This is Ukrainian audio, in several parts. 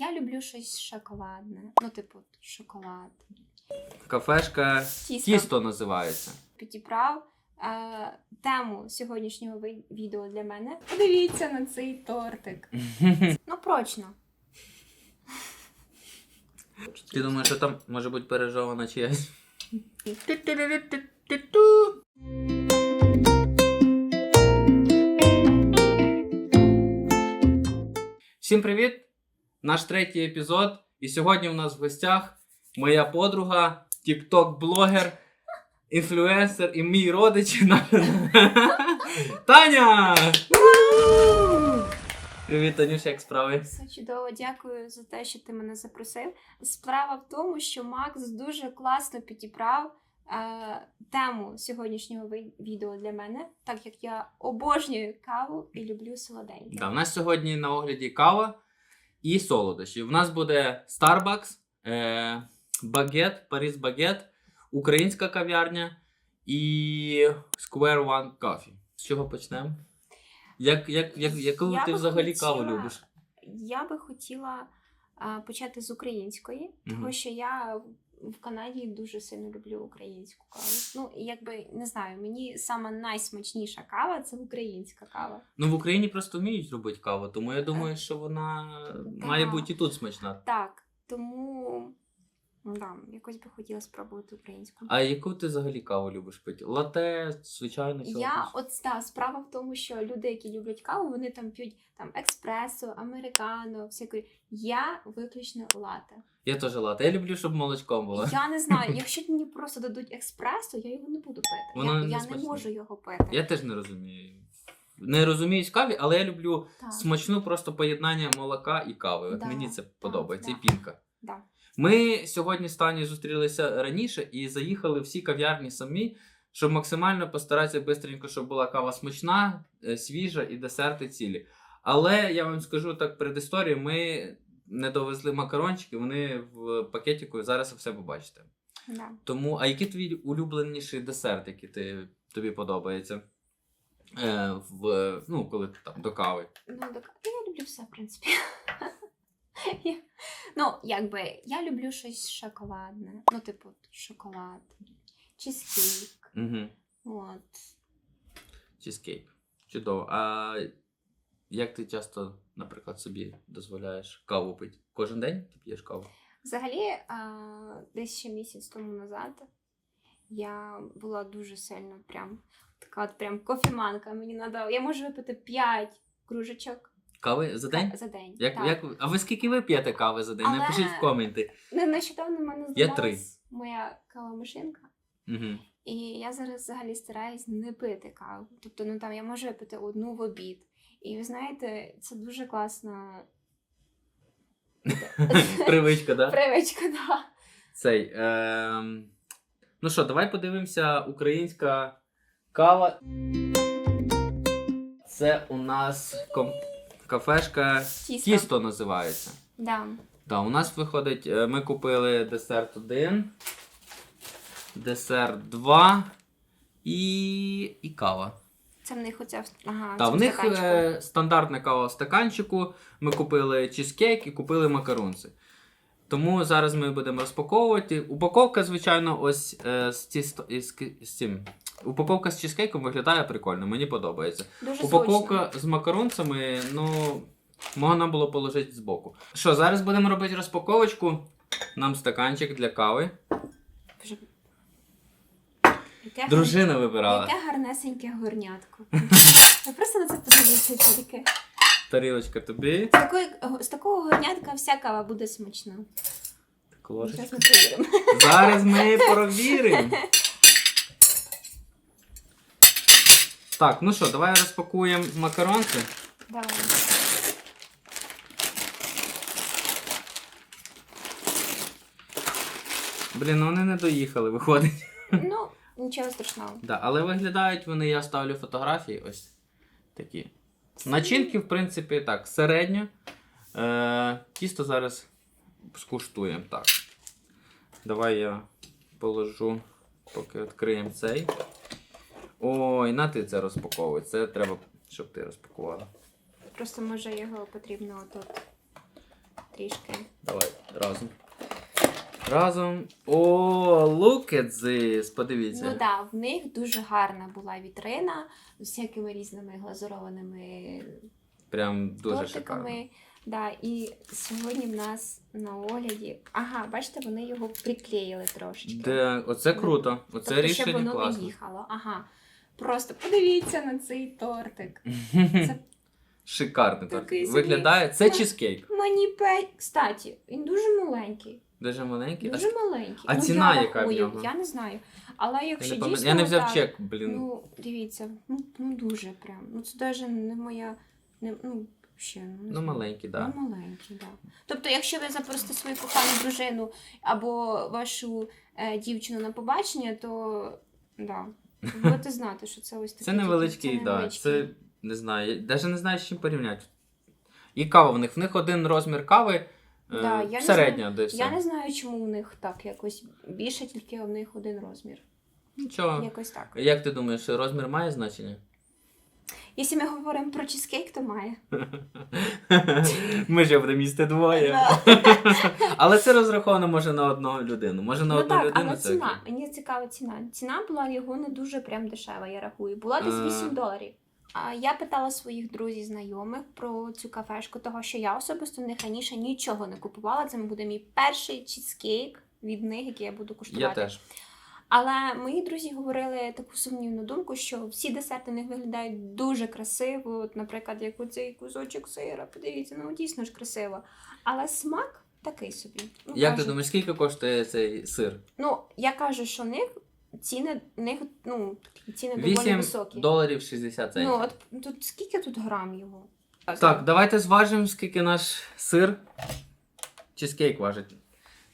Я люблю щось шоколадне. Ну, типу, шоколад. Кафешка Тісто називається. Підібрав тему сьогоднішнього відео для мене. Подивіться на цей тортик. Ну, прочно. Ти думаєш, що там може бути пережована чиясь? Всім привіт! Наш третій епізод. І сьогодні у нас в гостях моя подруга, тік-ток-блогер, інфлюенсер і мій родич Таня! Привіт, Танюша, як справи? Все чудово, дякую за те, що ти мене запросив. Справа в тому, що Макс дуже класно підібрав тему сьогоднішнього відео для мене, так як я обожнюю каву і люблю солоденьке. Да, у нас сьогодні на огляді кава і солодощі. У нас буде Starbucks, Багет, Paris Baguette, українська кав'ярня і Square One Coffee. З чого почнемо? Яку ти взагалі каву любиш? Я би хотіла почати з української, тому що я в Канаді дуже сильно люблю українську каву. Ну, якби, не знаю, мені сама найсмачніша кава – це українська кава. Ну, в Україні просто вміють робити каву, тому я думаю, що вона має бути і тут смачна. Так, тому, да, якось би хотіла спробувати українську. А яку ти взагалі каву любиш пити? Лате, звичайно, Справа в тому, що люди, які люблять каву, вони там п'ють експресо, американо, всякої. Я виключно лате. Я теж лате. Я люблю, щоб молочком було. Я не знаю, якщо мені просто дадуть експресо, я його не буду пити. Я не можу його пити. Я теж не розумію. Не розуміюсь в каві, але я люблю смачну просто поєднання молока і кави. От мені це подобається. І пінка. Да. Ми сьогодні з Танею зустрілися раніше і заїхали всі кав'ярні самі, щоб максимально постаратися швидко, щоб була кава смачна, свіжа і десерти цілі. Але я вам скажу так перед історією, ми не довезли макарончики, вони в пакетику, зараз ви все побачите. Да. Тому, а який твій улюбленіший десерт, який тобі подобається? Коли там до кави? Я люблю все, в принципі. Я люблю щось шоколадне. Ну, типу, шоколад, чизкейк. От. Чизкейк. Чудово. А як ти часто, наприклад, собі дозволяєш каву пити? Кожен день ти п'єш каву? Взагалі, десь ще місяць тому назад я була дуже сильно така кофеманка. Мені надо, я можу випити 5 кружечок. Кави за день? За день, А ви скільки ви п'єте кави за день? Але Напишіть в коменти. Нещодавно в мене здалась моя кава-машинка. І я зараз взагалі стараюсь не пити каву. Тобто, я можу випити одну в обід. І ви знаєте, це дуже класна Привичка, так? Привичка, так. Ну що, давай подивимося українська кава. Це у нас кафешка Тісто називається. Да. Так, у нас виходить, ми купили десерт 1, десерт 2 і кава. Це в них оця, в них стандартна кава в стаканчику, ми купили чизкейк і купили макарунці. Тому зараз ми будемо розпаковувати. Упаковка, звичайно, ось з цим. Упаковка з чизкейком виглядає прикольно, мені подобається. Дуже упаковка зручно. З макарунцями, можна було положити збоку. Що, зараз будемо робити розпаковочку. Нам стаканчик для кави. Дружина вибирала. Яке гарнесеньке горнятко. Я просто на це подивіться тільки. Тарілочка тобі. З такого горнятка вся кава буде смачна. Так, ложечка. Зараз ми перевіримо. Зараз ми перевіримо. Так, ну що, давай розпакуємо макаронки. Давай. Вони не доїхали, виходить. Нічого страшного. Да, але виглядають вони, я ставлю фотографії, ось такі. Начинки, в принципі, так, середньо. Тісто зараз скуштуємо. Так. Давай я положу, поки відкриємо цей. Ой, на ти це розпаковуй. Це треба, щоб ти розпакувала. Просто, може, його потрібно отут трішки. Давай, разом. Разом. О, look at this! Подивіться. Ну так, в них дуже гарна була вітрина з всякими різними глазурованими Прям дуже шикарно. тортиками. Да, і сьогодні в нас на огляді. Ага, бачите, вони його приклеїли трошечки. Де, оце круто. Оце Тобто, рішення щоб воно класне. не їхало. Ага. Просто подивіться на цей тортик. Це Шикарний Такий торт. собі. Виглядає. Це чизкейк. мені Кстати, він дуже маленький. Дуже маленький. Дуже маленький. а Ну, ціна я яка в рахую, нього? Я не знаю. Але якщо дійсно Я не взяв так, чек, блін. ну, дивіться, ну дуже прям. Ну це навіть не моя, ну, ще, не Ну, знаю. маленький, так. Да. Ну, маленький, так. Да. Тобто, якщо ви запросите свою кохану дружину або вашу дівчину на побачення, то да, будете знати, що це ось таке. Це невеличкий, це да. невеличкий. Це не знаю. Я навіть не знаю, з чим порівняти. І кава в них. В них один розмір кави. Да, я не середня десь. Я не знаю, чому у них так якось більше, тільки у них один розмір. Нічого. Якось так. Як ти думаєш, розмір має значення? Якщо ми говоримо про чизкейк, то має. Ми ж будемо їсти двоє. Да. Але це розраховано може на одну людину. Може на Ну одну так, людину але це ціна. окей. Мені цікава ціна. Ціна була його не дуже прям дешева, я рахую. Була десь $8. А я питала своїх друзів, знайомих про цю кафешку, того що я особисто в них раніше нічого не купувала. Це буде мій перший чизкейк від них, який я буду куштувати. Я теж. Але мої друзі говорили таку сумнівну думку, що всі десерти в них виглядають дуже красиво. От, наприклад, як оцей кусочок сира, подивіться, ну дійсно ж красиво. Але смак такий собі. Ну, Як ти кажуть, думаєш, скільки коштує цей сир? Ну, я кажу, що в них такі ціни доволі високі. $8.60. Ну, от тут скільки тут грам його? Так, давайте зважимо, скільки наш сир чизкейк важить.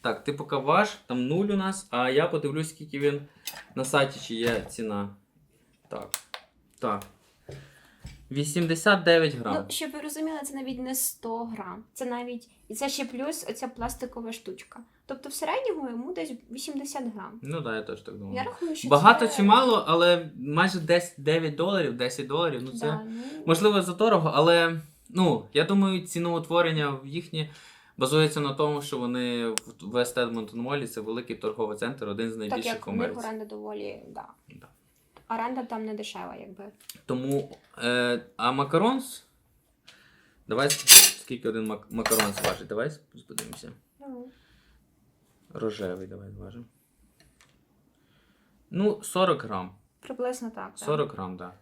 Так, ти поки важ, там 0 у нас, а я подивлюсь, скільки він на сайті, чи є ціна. Так. 89 грам. Ну, щоб ви розуміли, це навіть не 100 грам. Це навіть, і це ще плюс оця пластикова штучка. Тобто в середньому йому десь 80 грам. Ну так, я теж так думаю. Я рахую, що Багато це... чи мало, але майже $9, $10, ну це Да, ну... можливо задорого, але я думаю, ціноутворення в їхнє базується на тому, що вони в West Edmonton Mall, це великий торговий центр, один з Так найбільших як в в них Америці. оренда доволі, да. Да. Оренда там не дешева, якби. Тому, а макаронс, давай скільки один макаронс важить, давай подивимося. Рожевий, давай зважимо. 40 грам. Приблизно так. 40 грам, так.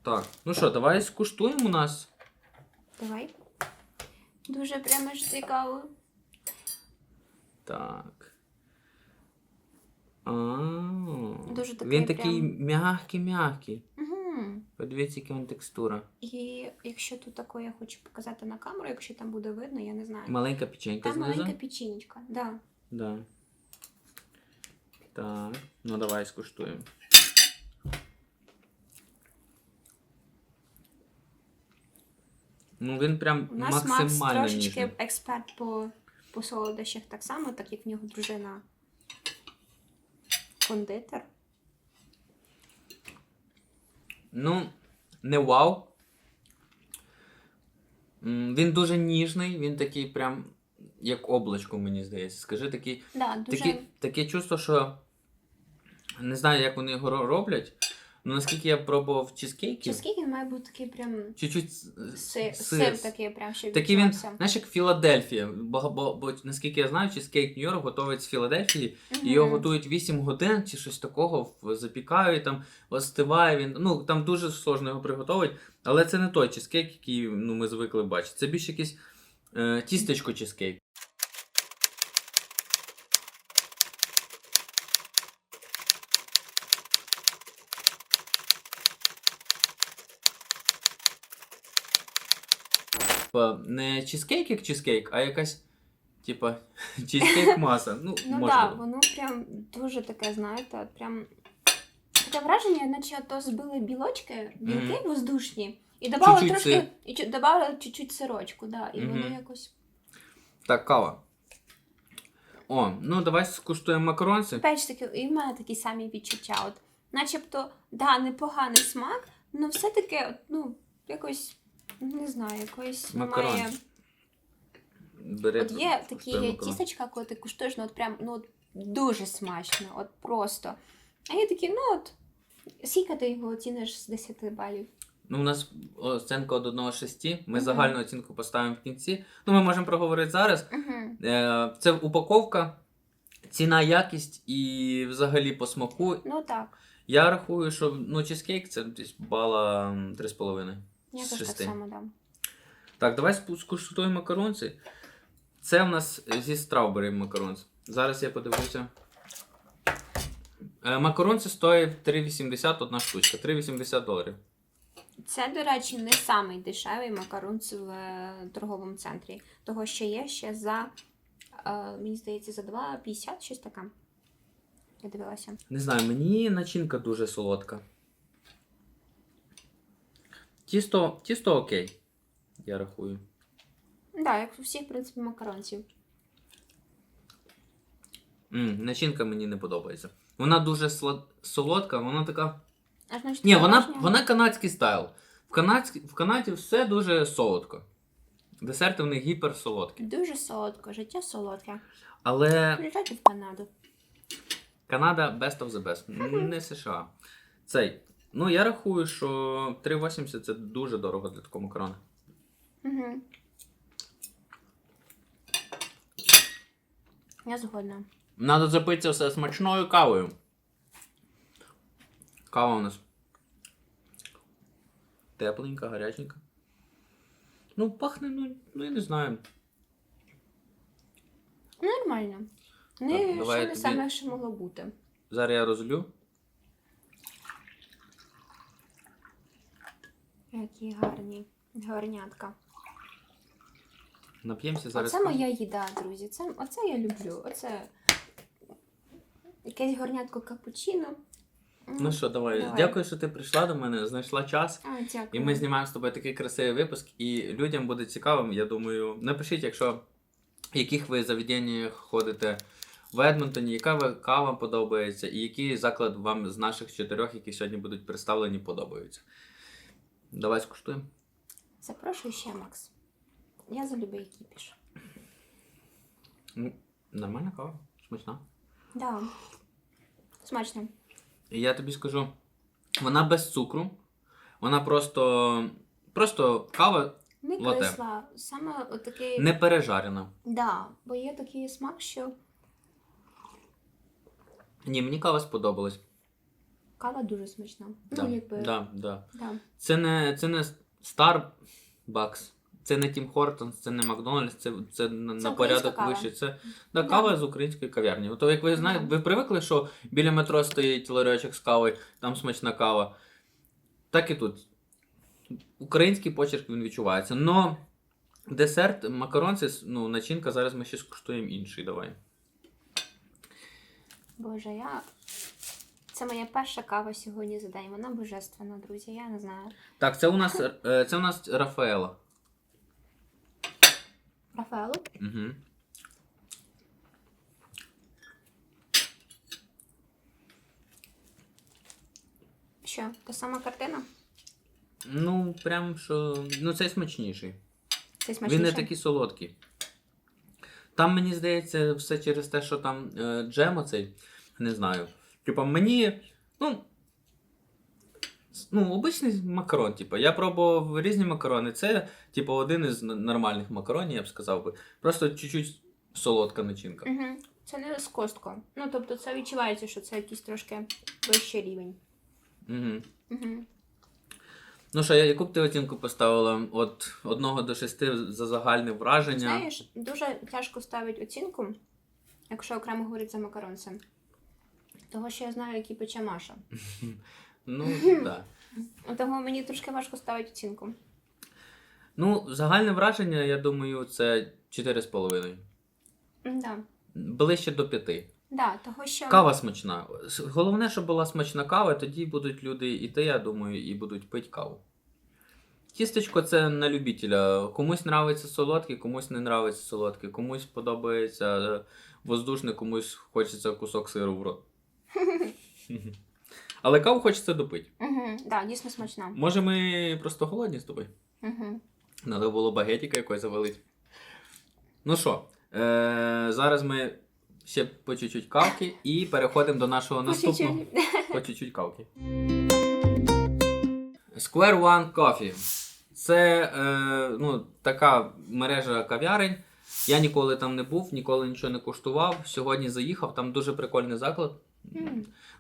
Так, ну що, давай скуштуємо у нас. Давай. Дуже прямо ж цікаво. Так. Дуже такий Він такий м'який. Угу. Подивіться, яка він текстура. І якщо тут таке я хочу показати на камеру, якщо там буде видно, я не знаю. Маленька печенька Там знизу. маленька печінечка, да. Да. Так, ну давай скуштуємо. Ну він прям У нас Макс максимально трошечки ніжний. експерт по солодощах так само, так як в нього дружина кондитер. Ну, не вау. Він дуже ніжний, він такий прям як облачко, мені здається. Скажи, такий. Да, дуже... Таке чувство, що не знаю, як вони його роблять. Ну, наскільки я пробував чизкейків. Чизкейк він має бути такий прям Чуть-чуть сир такий прям, щоб такий він, відчувався. знаєш, як Філадельфія. Бо наскільки я знаю, чизкейк Нью-Йорк готують з Філадельфії. І його готують 8 годин чи щось такого, запікають, там остиває він. Ну, там дуже сложно його приготувати. Але це не той чизкейк, який ми звикли бачити. Це більше якийсь тістечко чизкейк. Не чизкейк як чизкейк, а якась, типа, чизкейк маса. Ну Ну можливо. так, воно прям дуже таке, знаєте, от прям таке враження, наче то збили білки воздушні, і додали Чуть-чуть трошки, сир. і додали чуть-чуть сирочку, да, і воно якось. Так, кава. О, ну давай скуштуємо макаронці. Печ таки, і в мене такі самі відчуття. От, начебто, да, непоганий смак, але все-таки, якось, не знаю, якось Макарон. має Бери, От є куштуй такі макарони. тістечка, коли ти куштуєш, ну от прям, ну от дуже смачно, от просто. А є такі, ну от, скільки ти його оціниш з 10 балів? Ну, у нас оцінка від 1 до 6. Ми Мгм. загальну оцінку поставимо в кінці. Ну, ми можемо проговорити зараз. Угу. Це упаковка, ціна, якість і взагалі по смаку. Ну так, Я рахую, що ну, чизкейк це десь бала 3,5 я з теж так 6. само дам. Так, давай скуштуємо макаронці. Це в нас зі стrawberry макаронс. Зараз я подивлюся. Макаронці стоять 3,80 одна штучка. $3,80. Це, до речі, не самий дешевий макарунц в торговому центрі. Того, що є ще за, мені здається, за 2,50, щось таке. Я дивилася. Не знаю, мені начинка дуже солодка. Тісто окей, я рахую. Так, да, як у всіх, в принципі, макаронців. Начинка мені не подобається. Вона дуже солодка, вона така. Аж значить, Ні, домашня. вона канадський стайл. В Канаді все дуже солодко. Десерти в них гіперсолодкі. Дуже солодко, життя солодке. Але Приїжджайте в Канаду. Канада best of the best. Не США. Цей. Ну, я рахую, що 3,80 це дуже дорого для такого макарона. Угу. Я згодна. Надо запитися все смачною кавою. Кава у нас тепленька, гаряченька. Ну, пахне, ну я не знаю. Нормально. Так, Не, давай ще я не тобі- саме, що могло бути. Зараз я розлю. Які гарні горнятка. Нап'ємося зараз. Оце моя їда, друзі. Оце я люблю. Оце якесь горнятко капучино. Ну що, давай. Давай. Дякую, що ти прийшла до мене, знайшла час. Дякую. І ми знімаємо з тобою такий красивий випуск. І людям буде цікавим, я думаю. Напишіть, в яких ви заведеннях ходите в Едмонтоні, яка кава вам подобається, і який заклад вам з наших 4, які сьогодні будуть представлені, подобаються. Давай скуштуємо. Запрошую ще, Макс. Я за любий кіпіш. Ну, нормальна кава, смачна. Да. Смачно. І я тобі скажу, вона без цукру, вона просто кава Не лате. кисла. Саме отакий. не пережарена. Да, бо є такий смак, що Ні, мені кава сподобалась. кава дуже смачна. Да, Ну, якби. да. Да. Це не Starbucks, це не Tim Hortons, це не Макдональдс, це на українська порядок кава. вище. Це Да. кава з української кав'ярні. Ото, як ви знаєте, ви привикли, що біля метро стоїть ларьочок з кавою, там смачна кава. Так і тут. Український почерк він відчувається. Но десерт, макаронці, ну, начинка, зараз ми ще скуштуємо інший. Давай. Боже, це моя перша кава сьогодні за день. Вона божественна, друзі. Я не знаю. Так, це у нас Рафаела. Рафаелу? Угу. Що, та сама картина? Ну, прям що. Ну, цей смачніший. Це смачніше? Він не такий солодкий. Там, мені здається, все через те, що там джем оцей, не знаю. Типа мені, обичний макарон, типа. Я пробував різні макарони. Це, типа, один із нормальних макаронів, я б сказав би. Просто чуть-чуть солодка начинка. Угу. Це не з косткою. Ну, тобто це відчувається, що це якийсь трошки вищий рівень. Угу. Угу. Ну що, яку б ти оцінку поставила від 1 до 6 за загальне враження? Знаєш, дуже тяжко ставити оцінку, якщо окремо говорити за макаронці. Того, що я знаю, які пече Маша. Ну, так. Того мені трошки важко ставити оцінку. Ну, загальне враження, я думаю, це 4,5. Да. Ближче до 5. Да, того, що... Кава смачна. Головне, щоб була смачна кава, тоді будуть люди іти, я думаю, і будуть пити каву. Тістечко це на любителя. Комусь нравиться солодке, комусь не нравиться солодке, комусь подобається воздушне, комусь хочеться кусок сиру в рот. Але каву хочеться допити. Угу. Да, дійсно смачна. Може, ми просто голодні з тобою? Угу. Надо було багетика якось завалити. Ну що, зараз ми ще по чуть-чуть кавки і переходимо до нашого наступного. По чуть-чуть кавки. Square One Coffee. Це така мережа кав'ярень. Я ніколи там не був, ніколи нічого не куштував. Сьогодні заїхав, там дуже прикольний заклад.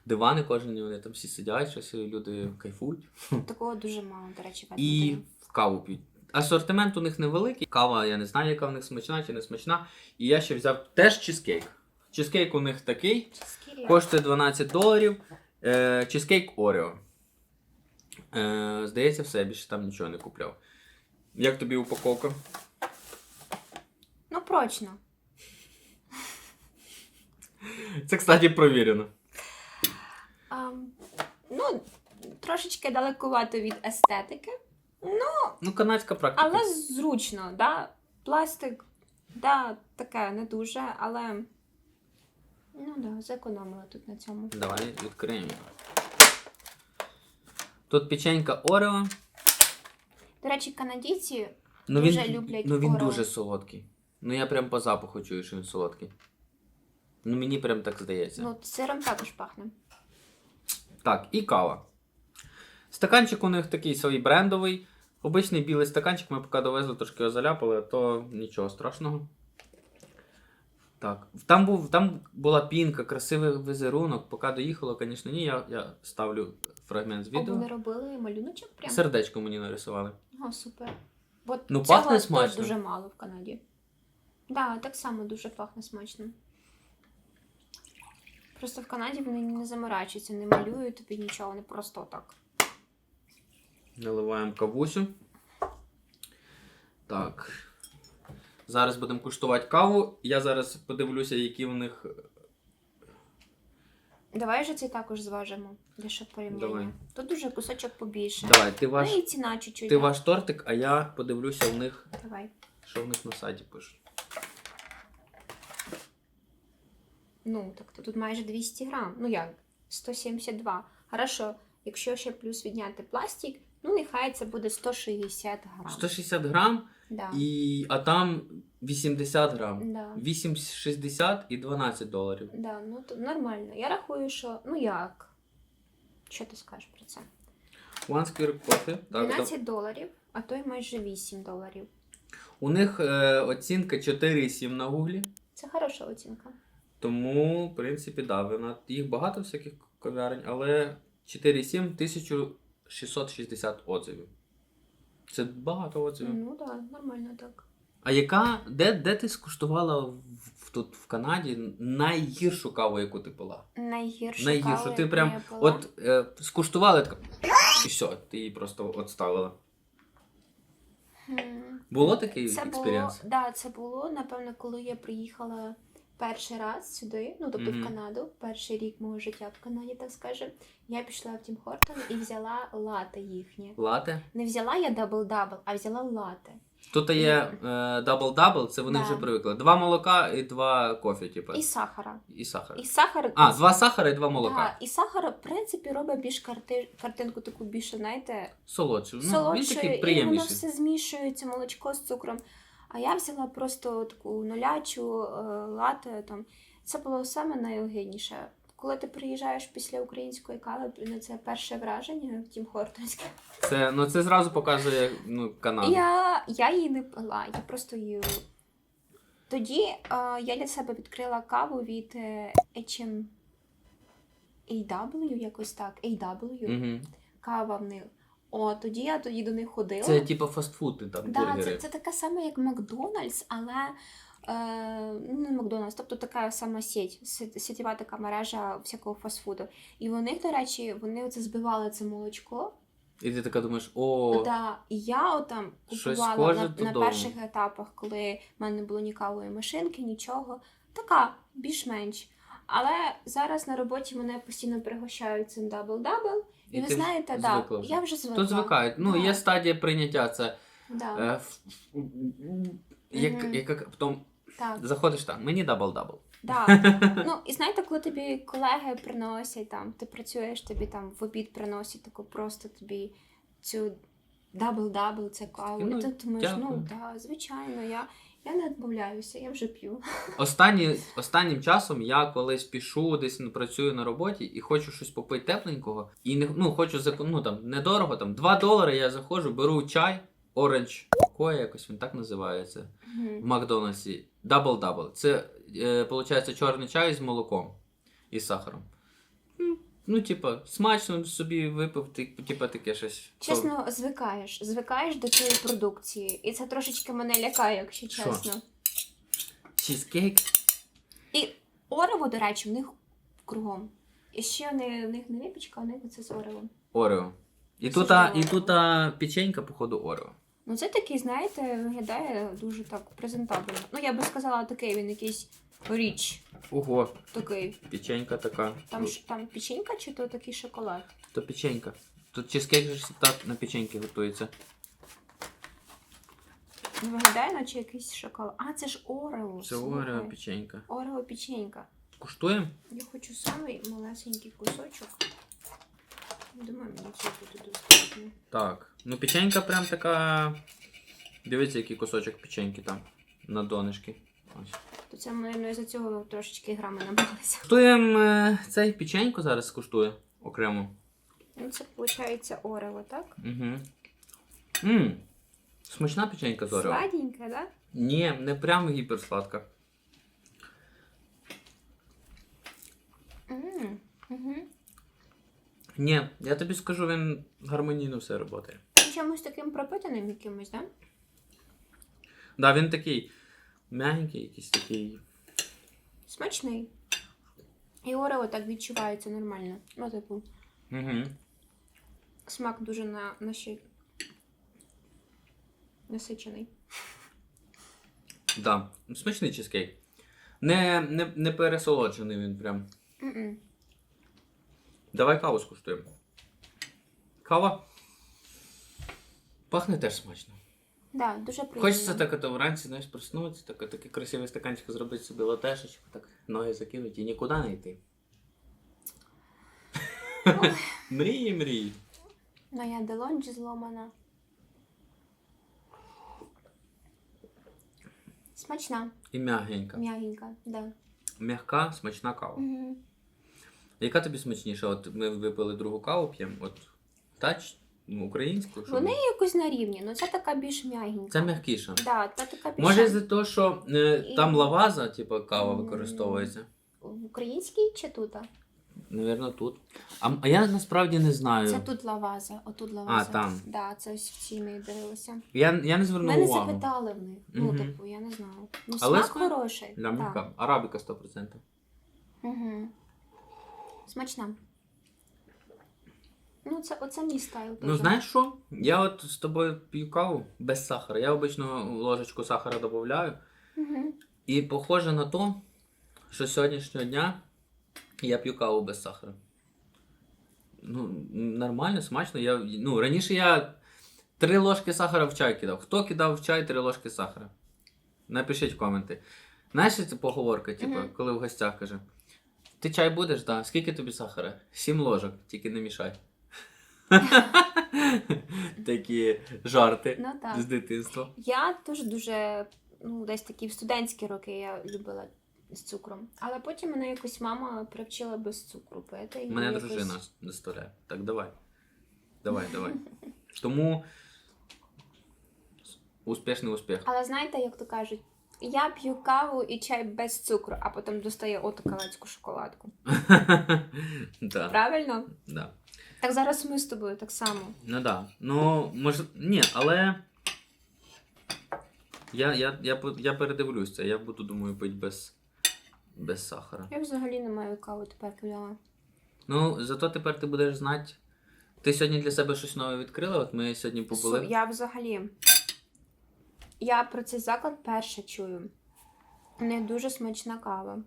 Дивани кожні, вони там всі сидять, щось люди кайфують. Такого дуже мало, до речі, в І Едмонтоні. каву п'ють. Асортимент у них невеликий. Кава, я не знаю, яка в них смачна чи не смачна. І я ще взяв теж чизкейк. Чизкейк у них такий. Коштує $12. Чизкейк Орео. Здається, все, більше там нічого не купляв. Як тобі упаковка? Ну, прочно. Це, кстати, провірено. Ну, трошечки далекувато від естетики. Ну, канадська практика. Але зручно, да? Пластик, да, таке не дуже, але ну да, зекономила тут на цьому. Давай відкриємо. Тут печенька Орео. До речі, канадійці Ну, дуже люблять він Орео. дуже солодкий. Ну, я прям по запаху чую, що він солодкий. Ну, мені прям так здається. Ну, сиром також пахне. Так, і кава. Стаканчик у них такий свій брендовий. Обичний білий стаканчик, ми поки довезли, трошки його заляпали, то нічого страшного. Так. Там була пінка, красивий візерунок. Поки доїхало, звісно, ні. Я ставлю фрагмент з А відео. вони робили малюночок прям? Сердечко мені нарисували. О, супер. Бо Ну, цього пахне тут смачно. дуже мало в Канаді. Да, так само дуже пахне смачно. Просто в Канаді вони не заморачуються, не малюють тобі нічого, вони просто так. Наливаємо кавусю. Так. Зараз будемо куштувати каву. Я зараз подивлюся, які в них. Давай же це також зважимо, для щоб порівняння. Давай. Тут дуже кусочок побільше. Давай, ти ваш, Ну і ціна чуть-чуть. ти да. ваш тортик, а я подивлюся в них, Давай. що в них на сайті пишуть. Ну, так то тут майже 200 грам. Ну як? 172. Хорошо, якщо ще плюс відняти пластик, ну нехай це буде 160 грам. 160 грам, Да. а там 80 грам. Да. 8,60 і $12. Да, ну то нормально. Я рахую, що ну як? Що ти скажеш про це? One Square Coffee. Так, $12, а то й майже $8. у них оцінка 4,7 на гуглі. Це хороша оцінка. Тому, в принципі, да, їх багато всяких кав'ярень, але 4,7 1660 отзивів. Це багато отзивів. Ну так, да, нормально так. А де ти скуштувала тут в Канаді найгіршу каву, яку ти пила? Найгіршу каву, Ти яку прям я пила? скуштувала така, і все, ти її просто отставила. Хм. Було такий Це експірієнс? було, да, це було, напевно, коли я приїхала перший раз сюди, ну, тобто Мгм. в Канаду, перший рік мого життя в Канаді, так скажем, я пішла в Тім Хортон і взяла лате їхнє. Лате? Не взяла я дабл-дабл, а взяла лате. Тут є дабл-дабл, це вони Да. вже привикли. 2 молока і 2 кофі, типу. І сахара. І сахар. І сахар... 2 сахара і 2 молока. Да, і сахар, в принципі, робить більш картинку таку більше, знаєте, Солодшу. Ну, він солодшою, такий і воно приємніший. все змішується, молочко з цукром. А я взяла просто таку нулячу лате. Там. Це було саме найогидніше. Коли ти приїжджаєш після української кави, ну, це перше враження в Тім Хортонське. Це зразу показує Канаду. Я її не пила, я просто її... Тоді я для себе відкрила каву від AW, якось так, AW, Угу. кава в них. Тоді я до них ходила. Це типу фастфуд, там Да, бургери. це таке саме, як Макдональдс, але не Макдональдс, тобто така сама сетєва така мережа всякого фастфуду. І вони, до речі, вони оце збивали це молочко. І ти така думаєш, Да, і я там щось купувала схоже на додому. перших етапах, коли в мене не було ні кавової машинки, нічого. Така, більш-менш. Але зараз на роботі мене постійно пригощають цим дабл-дабл. І ви ти знаєте, звикла вже. я вже звикла. Тут звикають. Ну, Да. є стадія прийняття. Це Да. потім Так. заходиш там, мені дабл-дабл. Да. Ну, і знаєте, коли тобі колеги приносять, там, ти працюєш, тобі там в обід приносять таку просто тобі цю дабл-дабл, це каву. Ну, І ти думаєш, дякую. да, звичайно, Я не відмовляюся, я вже п'ю. Останнім часом я колись пішу, десь працюю на роботі і хочу щось попити тепленького. І хочу недорого, там $2 я заходжу, беру чай, Orange Coffee, якось він так називається, в Макдональдсі. Double-double. Це, виходить, чорний чай з молоком і сахаром. Смачно собі випив, таке щось. Чесно, звикаєш до цієї продукції. І це трошечки мене лякає, якщо чесно. Чізкейк? І Орево, до речі, в них кругом. І ще в них не випічка, у них це з Орево. Орео. І тут печенька, походу, Орео. Ну це такий, знаєте, виглядає дуже так презентабельно. Ну я би сказала, такий він якийсь річ. Ого. Такий. Печенька така. Там печенька чи то такий шоколад? То печенька. Тут чизкейк же так на печеньки готується. Виглядає, наче якийсь шоколад. А, це ж Орео. Це Орео печенька. Орео печенька. Куштуємо? Я хочу самий малесенький кусочок. Думаю, мені цього буде достатньо. Так. Печенька прям така. Дивіться, який кусочок печеньки там. На донышки. Ось. То це, мабуть, із-за цього трошечки грами набралися. Куштуємо цей печеньку зараз скуштую окремо. Ну, це, виходить, Орео, так? Угу. Смачна печенька з Орео. Сладенька, так? Ні, не прям гіперсладка. Угу. Ні, я тобі скажу, він гармонійно все працює. Чимось таким пропитаним якимось, так? Да, він такий м'ягенький, якийсь такий. Смачний. І Орео так відчувається нормально. Ну, типу, Угу. смак дуже насичений. Да, смачний чизкейк. Не пересолоджений він прям. Давай каву скуштуємо. Кава пахне теж смачно. Да, дуже приємно. Хочеться так вранці, знаєш, проснутися, такий красивий стаканчик зробити собі латешечку, так ноги закинути і нікуди не йти. Мрії. Моя делонджі зломана. Смачна. І м'ягенька. М'ягенька, да. М'яка, смачна кава. Угу. Яка тобі смачніша? От ми випили другу каву, п'ємо. От тач, українську? Що Вони якось на рівні, але це така більш м'ягенька. Це м'якіша. Да, та така більш... Може за те, що там І- лаваза, типу, кава використовується? В українській чи тут? Навірно, тут. А я насправді не знаю. Це тут лаваза, отут лаваза. А, там. Да, це ось в цій ми дивилися. Я не звернув Мене увагу. запитали в них. Ну, Мгм. типу, я не знаю. Ну, Але смак хороший. Для м'яка. Арабіка 100%. Угу. Смачна. Ну, оце мій стайл. Ну, знаєш що? Я от з тобою п'ю каву без сахара. Я обично ложечку сахара додаю. Угу. І похоже на те, що сьогоднішнього дня я п'ю каву без сахара. Нормально, смачно. Раніше я 3 ложки сахара в чай кидав. Хто кидав в чай 3 ложки сахара? Напишіть в коменти. Знаєш, це поговорка, типу, коли в гостях каже: ти чай будеш? Да. Скільки тобі сахара? 7 ложок, тільки не мішай. Такі жарти Ну, так. з дитинства. Я теж дуже, десь такі в студентські роки я любила з цукром. Але потім мене якось мама привчила без цукру пити. і Мене якось... дружина доставляє. Так, давай. Тому успішний успіх. Але знаєте, як то кажуть, я п'ю каву і чай без цукру, а потім достаю оту калецьку шоколадку. Да. Правильно? Да. Так зараз ми з тобою так само. Ну да. Ні, але я передивлюсь це. Я буду, думаю, пити без сахара. Я взагалі не маю кави тепер кляла. Зато тепер ти будеш знати. Ти сьогодні для себе щось нове відкрила? От ми сьогодні побули. Я про цей заклад перше чую. У них дуже смачна кава.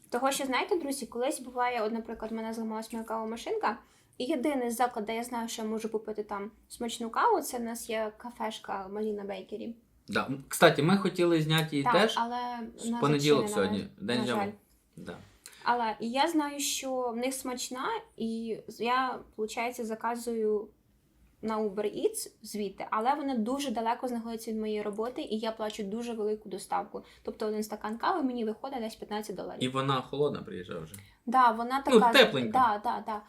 Того, що, знаєте, друзі, колись буває, от, наприклад, в мене зламалась моя кавомашинка, і єдиний заклад, де я знаю, що я можу купити там смачну каву, це в нас є кафешка Маліна Бейкері. Да. Кстати, ми хотіли зняти її теж. Але В понеділок сьогодні. День на жаль. жаби. Да. Але і я знаю, що в них смачна, і я, виходить, заказую на Uber Eats звідти, але вони дуже далеко знаходяться від моєї роботи, і я плачу дуже велику доставку. Тобто один стакан кави мені виходить десь $15. І вона холодна приїжджає вже. Да, вона така тепленька. Да.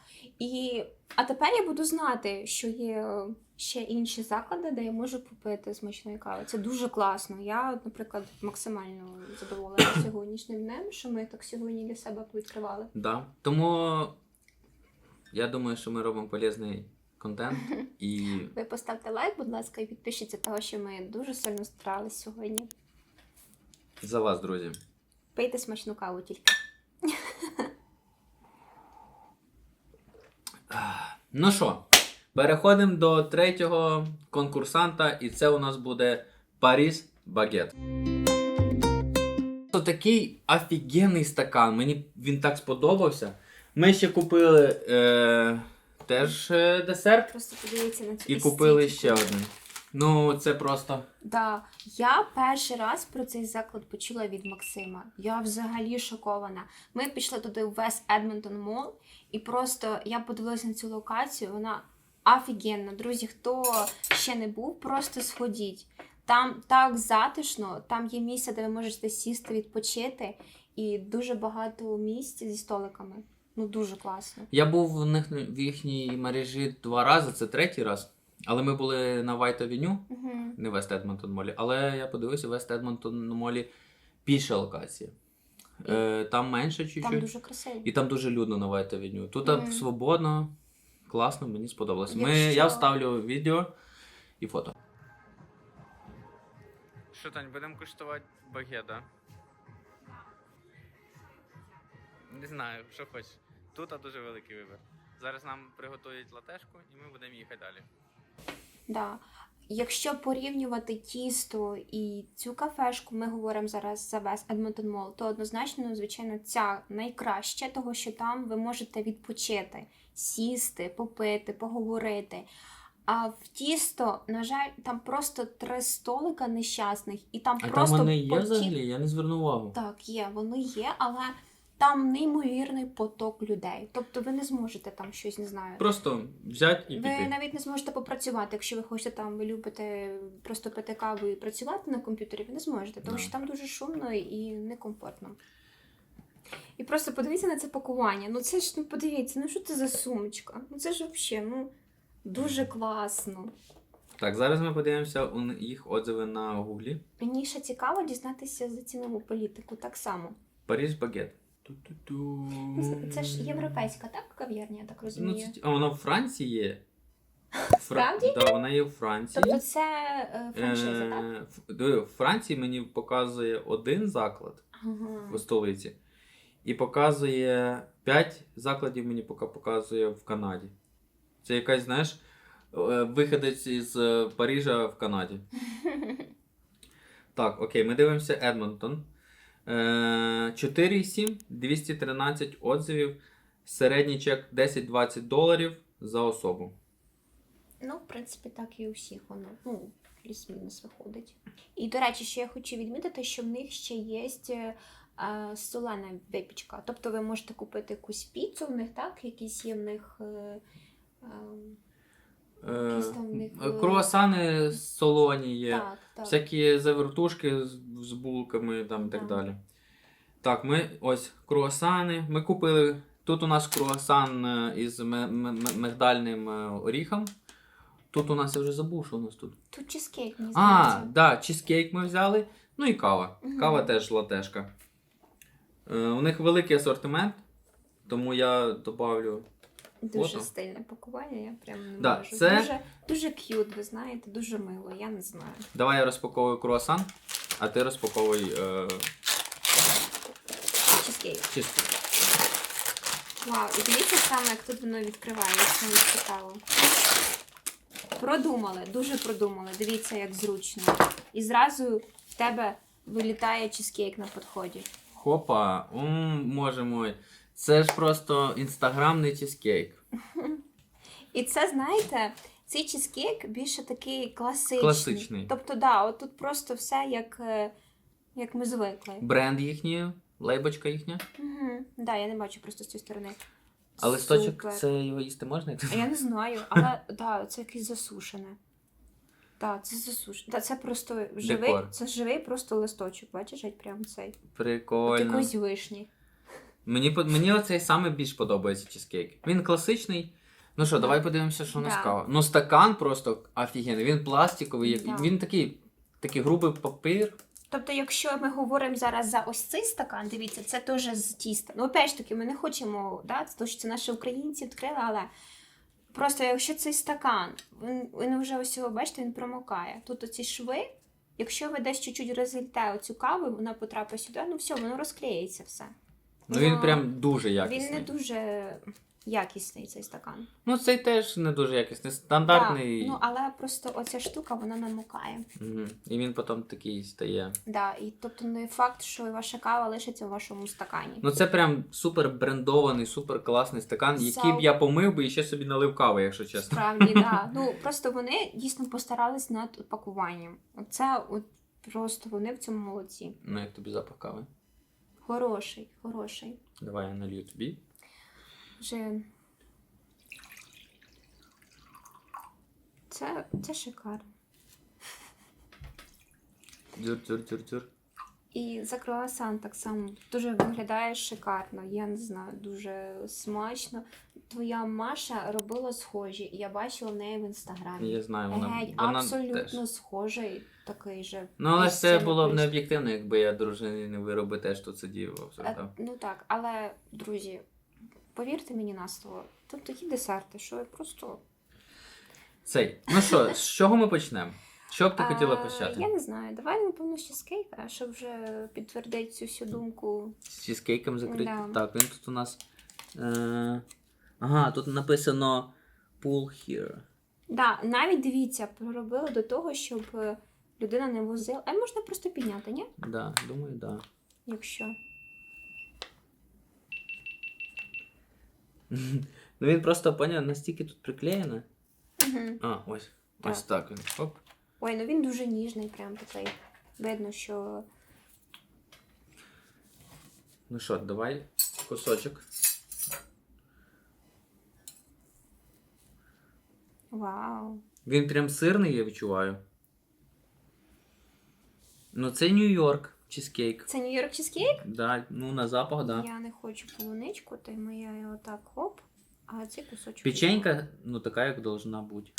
А тепер я буду знати, що є ще інші заклади, де я можу попити смачної кави. Це дуже класно. Я, наприклад, максимально задоволена сьогоднішнім днем, що ми так сьогодні для себе відкривали. Да. Тому я думаю, що ми робимо полезний контент. І Ви поставте лайк, будь ласка, і підпишіться, того, що ми дуже сильно старались сьогодні. за вас, друзі. Пийте смачну каву тільки. Ну що, переходимо до третього конкурсанта, і це у нас буде Паріс Багет. Такий офігенний стакан, мені він так сподобався. Ми ще купили теж десерт Просто подивіться на цю і купили естетику. ще один. Ну, це просто... Да, я перший раз про цей заклад почула від Максима. Я взагалі шокована. Ми пішли туди в West Edmonton Mall, і просто я подивилася на цю локацію, вона офігенна. Друзі, хто ще не був, просто сходіть. Там так затишно, там є місце, де ви можете сісти, відпочити, і дуже багато місць зі столиками. Ну, дуже класно. Я був в їхній мережі 2 рази, це 3-й раз. Але ми були на White Avenue, не в West Edmonton Молі, але я подивився, в West Edmonton Молі більша локація. Там менше чуть-чуть. Там дуже красиво. І там дуже людно на White Avenue. Тут свободно, класно, мені сподобалось. Я вставлю відео і фото. Що, Тань, будемо куштувати багета? Не знаю, що хочеш. Тут дуже великий вибір. Зараз нам приготують латешку і ми будемо їхати далі. Да. Якщо порівнювати тісто і цю кафешку, ми говоримо зараз за West Edmonton Mall, то однозначно, звичайно, ця найкраща, того, що там ви можете відпочити, сісти, попити, поговорити. А в тісто, на жаль, там просто 3 столика нещасних, і там А просто там вони є взагалі? Я не звернув увагу. Так, є, вони є, але там неймовірний поток людей. Тобто ви не зможете там щось, не знаю. Просто взяти і Ви піти. навіть не зможете попрацювати, якщо ви хочете там, ви любите просто пити каву і працювати на комп'ютері, ви не зможете, тому що там дуже шумно і некомфортно. І просто подивіться на це пакування. Ну це ж, ну подивіться, ну що це за сумочка? Ну це ж взагалі, ну дуже класно. Так, зараз ми подивимося їх отзиви на гуглі. Мені ще цікаво дізнатися за цінову політику так само. Париж Багет. Це ж європейська, так, кав'ярня, я так Ну, розумію? а вона в Франції є. Справді? Так, вона є в Франції. Тобто це франшиза, так? В Франції мені показує один заклад Ага. в столиці. І показує 5 закладів мені поки показує в Канаді. Це якась, знаєш, виходець із Парижа в Канаді. Так, окей, ми дивимося Едмонтон. 4,7, 213 отзивів, середній чек $10-20 за особу. Ну, в принципі, так і у всіх воно, ну, плюс-мінус виходить. І, до речі, ще я хочу відмітити, що в них ще є солена випічка. Тобто ви можете купити якусь піцу в них, так? Якісь є в них... якісь там в них... Круасани солоні є. Так. Всякі завертушки з булками там і так далі. Так, ми ось круасани. Ми купили. Тут у нас круасан із мигдальним оріхом. Тут у нас я вже забув, що у нас тут. Тут чизкейк, мені здається. Да, чизкейк ми взяли. Ну і кава. Кава теж латешка. У них великий асортимент, тому я добавлю. Дуже фото. стильне пакування, я прям не Да, можу. це- Дуже к'ют, ви знаєте, дуже мило, я не знаю. Давай я розпаковую круасан, а ти розпаковуй Чизкейк. чизкейк. Вау, і дивіться саме, як тут воно відкривається, мені цікаво. Продумали, дуже продумали. Дивіться, як зручно. І зразу в тебе вилітає чизкейк на підході. Хопа, може мой. Це ж просто інстаграмний чизкейк. І це, знаєте, цей чизкейк більше такий класичний. Класичний. Тобто, да, от тут просто все як ми звикли. Бренд їхній, лейбочка їхня. Да, я не бачу просто з цієї сторони. А листочок, Супер. це його їсти можна? Як ти А я не знаю, але да, це якесь засушене. Так, це засушене. Та це просто живий, Декор. це живий просто листочок, бачиш, як прям цей. От Прикольно. якоїсь вишні. Мені оцей саме більш подобається чизкейк. Він класичний. Ну що, Да. давай подивимося, що у нас Да. кава. Ну, стакан просто офігенний. Він пластиковий, Да. він такий грубий папір. Тобто, якщо ми говоримо зараз за ось цей стакан, дивіться, це теж з тіста. Ну, опять ж таки, ми не хочемо, да, це, що це наші українці відкрили, але просто якщо цей стакан, він вже ось його, бачите, він промокає. Тут оці шви, якщо ви десь чуть-чуть розліте оцю каву, вона потрапить сюди, ну все, воно розклеїться все. Ну він Ну, прям дуже Він якісний. не дуже якісний, цей стакан. Ну цей теж не дуже якісний. Стандартний. Да, ну, але просто оця штука, вона намокає. Мгм. І він потім такий стає. Да, і тобто не факт, що ваша кава лишиться в вашому стакані. Ну це прям супер брендований, супер класний стакан, Це- який б я помив би і ще собі налив кави, якщо чесно. Справді, да. Ну просто вони дійсно постарались над пакуванням. Оце от просто вони в цьому молодці. Ну як тобі запах кави? Хороший, хороший. Давай я налью тобі. Вже... Це шикарно. Тюр-тюр-тюр-тюр. І за круасан так само дуже виглядає шикарно. Я не знаю, дуже смачно. Твоя Маша робила схожі, і я бачила в неї в інстаграмі. Я знаю, Геть, вона абсолютно теж. схожий такий же. Ну, але ж це Ось було б напис- не об'єктивно, якби я дружині не вироби теж тут сидів. Ну так, але, друзі, повірте мені на слово, тут такі десерти, що ви просто... Цей. Ну що, з чого ми почнемо? Що б ти хотіла почати? Я не знаю, давай, напевно, ще з кейка, щоб вже підтвердити цю всю думку. З чизкейком закрити. Да. Так, він тут у нас. Ага, тут написано pull here. Да, навіть дивіться, проробили до того, щоб людина не возила. А можна просто підняти, ні? Да, думаю, да. Якщо. Ну він просто, поняв, настільки тут приклеєно. Угу. А, ось. Ось так він. Оп. Ой, ну він дуже ніжний, прям такий. Видно, що. Ну що, давай кусочок. Вау. Він прям сирний, я відчуваю. Ну це Нью-Йорк чизкейк. Це Нью-Йорк чизкейк? Да, ну на запах, да. Я не хочу полуничку, то й я його так хоп. А цей кусочок. Печенька, ну така, як должна бути.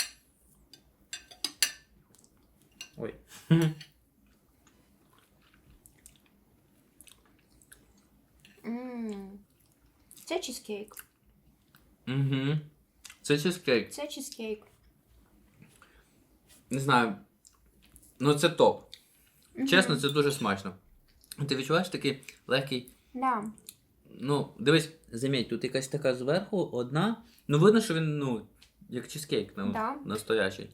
Ой. Це чизкейк. Угу. Це чизкейк. Це чизкейк. Не знаю. Ну це топ. Мгм. Чесно, це дуже смачно. Ти відчуваєш такий легкий. Да. Ну, дивись, заміть, тут якась така зверху одна. Ну видно, що він, ну, як чизкейк, ну, Да. настоящий.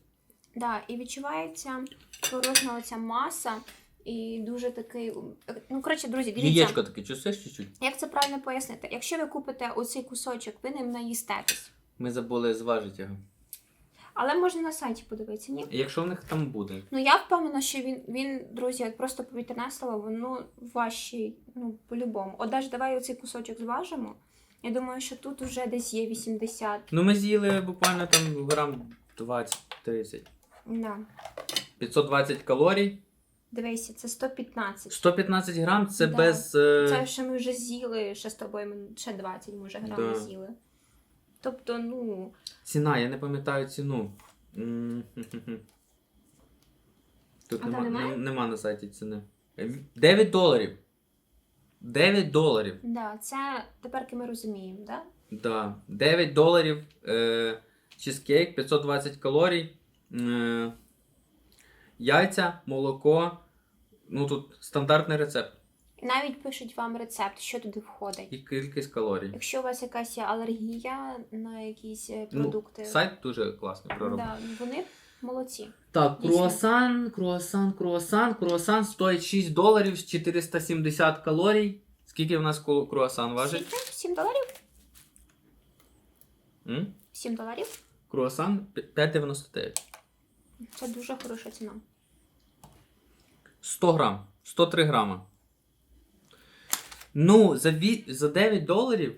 Да, і відчувається творожна оця маса. І дуже такий. Ну, коротше, друзі, дивіться. Яєчко таке, чувствуєш чуть-чуть? Як це правильно пояснити? Якщо ви купите оцей кусочок, ви ним наїстетесь. Ми забули зважити його. Але можна на сайті подивитися, ні? Якщо в них там буде. Ну я впевнена, що він, друзі, от просто повітряне слово, воно важчий, ну, по-любому. От даже давай оцей кусочок зважимо. Я думаю, що тут вже десь є 80. Ну ми з'їли буквально там грам 20-30. Да. 520 калорій. Дивися, це 115. 115 грам це Да. без. Це ще ми вже з'їли, ще з тобою ми ще 20, може, грам Да. з'їли. Тобто, ну. Ціна, я не пам'ятаю ціну. Тут А там немає? нема на сайті ціни. $9. $9. Да, це тепер ми розуміємо, да? Да. $9. Чизкейк, 520 калорій. Яйця, молоко. Ну тут стандартний рецепт. І навіть пишуть вам рецепт, що туди входить. І кількість калорій. Якщо у вас якась є алергія на якісь продукти, Сайт дуже класний пророблений. да, вони молодці. Так, Дійсно. круасан стоїть $6 з 470 калорій. Скільки в нас круасан важить? Скільки? $7? М? $7? Круасан 5,99. Це дуже хороша ціна. 100 грам. 103 грама. Ну, за $9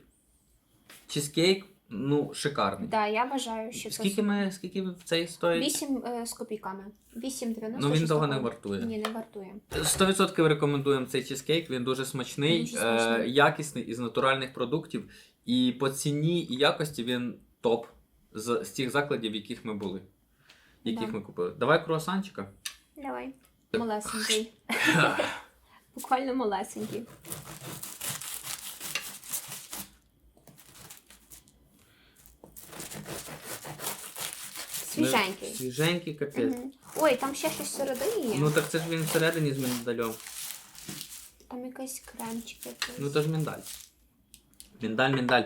чизкейк, ну, шикарний. Да, я вважаю, що це Скільки цей стоїть? 8 з копійками. 8,90. Ну, він щось того не таке. вартує. Ні, не вартує. 100% рекомендуємо цей чизкейк, він дуже смачний, Дуже смачний. якісний, із натуральних продуктів. І по ціні і якості він топ з тих закладів, в яких ми були. Яких Да. ми купили. Давай круасанчика. Давай. Малесенький. Буквально малесенький. Свіженький. Свіженький, капець. Мгм. Ой, там ще щось всередині є. Ну так це ж він всередині з миндалем. Там якийсь кремчик якийсь. Ну то ж миндаль. Миндаль.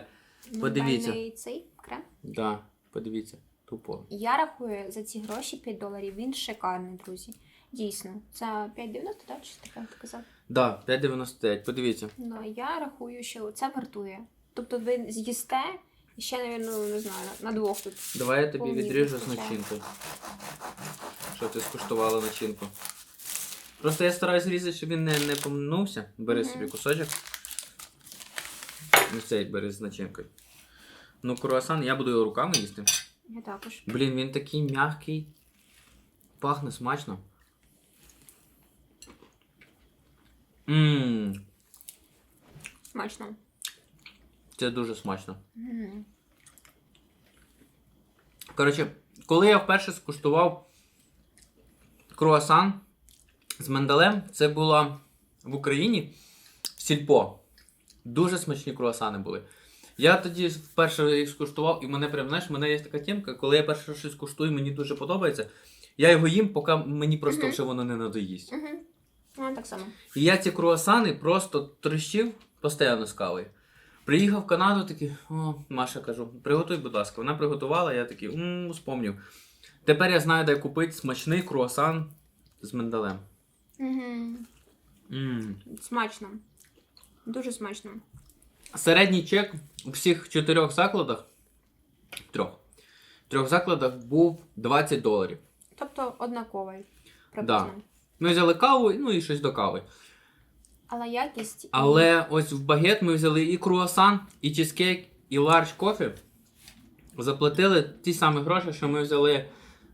Подивіться. Миндальний цей крем. Да, подивіться. Тупо. Я рахую за ці гроші $5. Він шикарний, друзі. Дійсно. За 5,90, так? Чи таке ти казав? Да, 5,99, подивіться. Ну, я рахую, що це вартує. Тобто ви з'їсте і ще, мабуть, не знаю, на двох тут. Давай я тобі Повний відріжу з вистачає. начинкою. Щоб ти скуштувала начинку. Просто я стараюсь різати, щоб він не помнувся. Бери Мгм. собі кусочок. Ось цей бери з начинкою. Ну, круасан, я буду його руками їсти. Я також. Блін, він такий м'який. Пахне смачно. Ммм, Смачно. це дуже смачно. Мгм. Коротше, коли я вперше скуштував круасан з миндалем, це було в Україні в Сільпо. Дуже смачні круасани були. Я тоді вперше їх скуштував, і мене прям, знаєш, в мене є така тємка, коли я перше щось куштую, мені дуже подобається. Я його їм, поки мені просто Мгм. вже воно не надоїсть. Угу. Ну, так само. І я ці круасани просто трощив постійно з кавою. Приїхав в Канаду, такий, о, Маша, кажу, приготуй, будь ласка. Вона приготувала, я такий, спомнив. Тепер я знаю, де купити смачний круасан з миндалем. Угу. Смачно. Дуже смачно. Середній чек у всіх 4 закладах, трьох закладах був $20. Тобто однаковий. Приблизно. Да. Ми взяли каву, ну і щось до кави. Але якість. Але ось в багет ми взяли і круасан, і чизкейк, і ларч кофі. Заплатили ті самі гроші, що ми взяли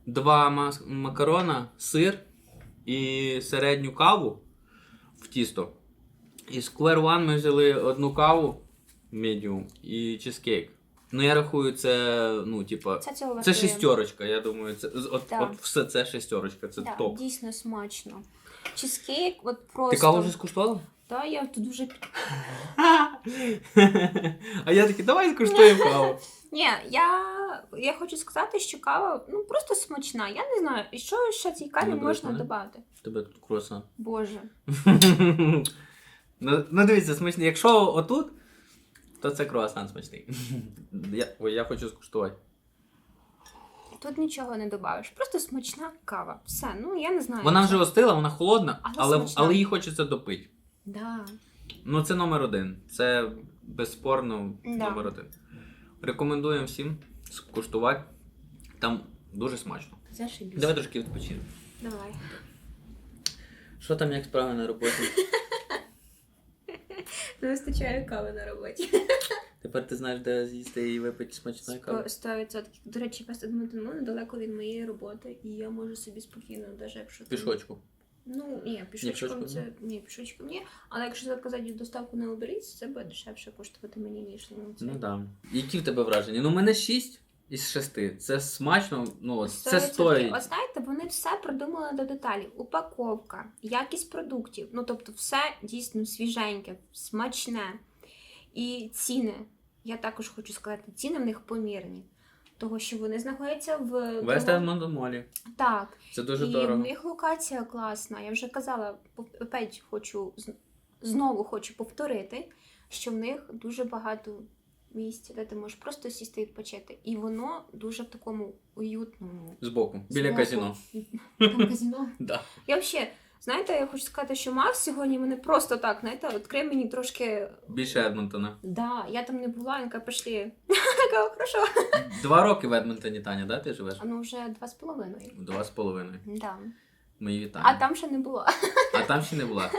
2 макарона, сир і середню каву в тісто. І Square One ми взяли 1 каву medium і чизкейк. Ну я рахую, це, ну, типа, Це цього це вартує. 6, я думаю, це, Да. от все це 6, це Да, топ. дійсно смачно. Чизкейк, от просто. Ти каву вже скуштувала? Так, я тут дуже. А я такий, давай скуштуємо каву. Ні, я хочу сказати, що кава ну просто смачна. Я не знаю, і що ще цій каві Ну, можна дивись, додати. Тебе тут круасан. Боже. Ну дивіться, смачний. Якщо отут, то це круасан смачний. Я хочу скуштувати. Тут нічого не додавиш. Просто смачна кава. Все, ну я не знаю. Вона як вже це. остила, вона холодна, Але смачна. але їй хочеться допити. Да. Ну це номер 1. Це безспорно Да. номер 1. Рекомендуємо всім скуштувати. Там дуже смачно. Зашибісь. Давай трошки відпочинемо. Давай. Що там, як справи на роботі? Не вистачає кави на роботі. Тепер ти знаєш, де з'їсти і випити смачної кави? 100%. До речі, Пестедмонтину недалеко від моєї роботи, і я можу собі спокійно, навіть якщо там- Пішочку. Ну, ні, пішочком пішочком, це. Ні, пішочком ні. Але якщо заказати доставку на Uber Eats, це буде дешевше коштувати мені, ніж це. Ну да. Які в тебе враження? Ну, у мене 6 із 6. Це смачно, ну, от, це 100%. стоїть. От знаєте, вони все продумали до деталей. Упаковка, якість продуктів. Ну, тобто, все дійсно свіженьке, смачне. І ціни. Я також хочу сказати, ціни в них помірні. Того, що вони знаходяться в Вестern Мандомолі. Так. Це дуже І дорого. в них локація класна. Я вже казала, опять хочу знову хочу повторити, що в них дуже багато місць, де ти можеш просто сісти і відпочити. І воно дуже в такому уютному. Збоку. Біля Збоку. казино. Там казино. Да. Я взагалі, знаєте, я хочу сказати, що Макс сьогодні мене просто так, знаєте, відкрив мені трошки. Більше Едмонтона. Да, я там не була, він каже, пішли. Я кажу, хорошо. 2 роки в Едмонтоні, Таня, да, ти живеш? А ну вже 2,5. 2,5. Да. Мої вітання. А там ще не було. А там ще не була.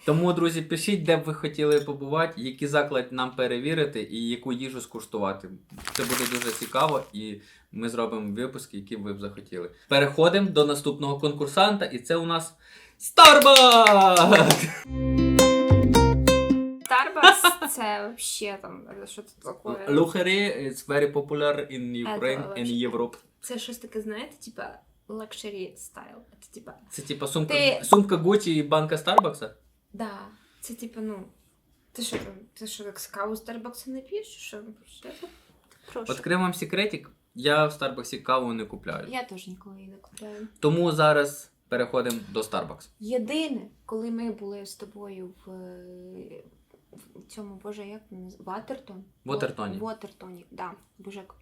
Тому, друзі, пишіть, де б ви хотіли побувати, який заклад нам перевірити і яку їжу скуштувати. Це буде дуже цікаво і ми зробимо випуски, які б ви б захотіли. Переходимо до наступного конкурсанта, і це у нас Starbucks! Starbucks це взагалі там, що це таке? Luxury is very popular in Ukraine and Europe. Це щось таке, знаєте, типа luxury style. Це типа. Це типа сумка, Ти- сумка Gucci і банка Старбакса? Да. Це типа, ну. Ти що там? Ти що так з каву Starbucks не п'єш? Що? Прошу. Відкрив вам секретик, я в Старбаксі каву не купляю. Я теж ніколи її не купляю. Тому зараз переходимо до Starbucks. Єдине, коли ми були з тобою в цьому, боже, як Ватертон? Вотертоні. Вотертоні, да. Боже, як